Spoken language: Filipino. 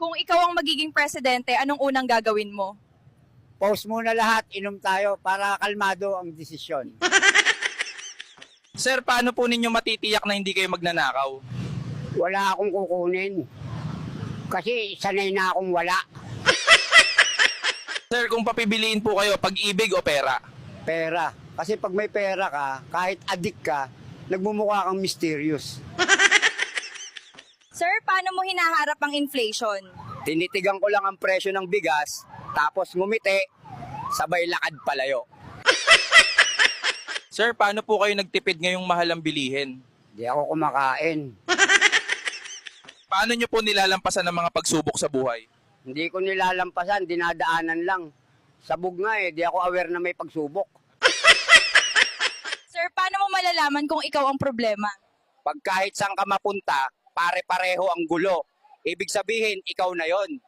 Kung ikaw ang magiging presidente, anong unang gagawin mo? Pause muna lahat, inom tayo para kalmado ang desisyon. Sir, paano po ninyo matitiyak na hindi kayo magnanakaw? Wala akong kukunin. Kasi sanay na akong wala. Sir, kung papibiliin po kayo, pag-ibig o pera? Pera. Kasi pag may pera ka, kahit adik ka, nagmumukha kang mysterious. Sir, paano mo hinaharap ang inflation? Tinitigan ko lang ang presyo ng bigas, tapos ngumiti, sabay lakad palayo. Sir, paano po kayo nagtipid ngayong mahal ang bilihin? Di ako kumakain. Paano nyo po nilalampasan ang mga pagsubok sa buhay? Hindi ko nilalampasan, dinadaanan lang. Sabog nga di ako aware na may pagsubok. Sir, paano mo malalaman kung ikaw ang problema? Pag kahit saan ka mapunta, pare-pareho ang gulo. Ibig sabihin, ikaw na yon.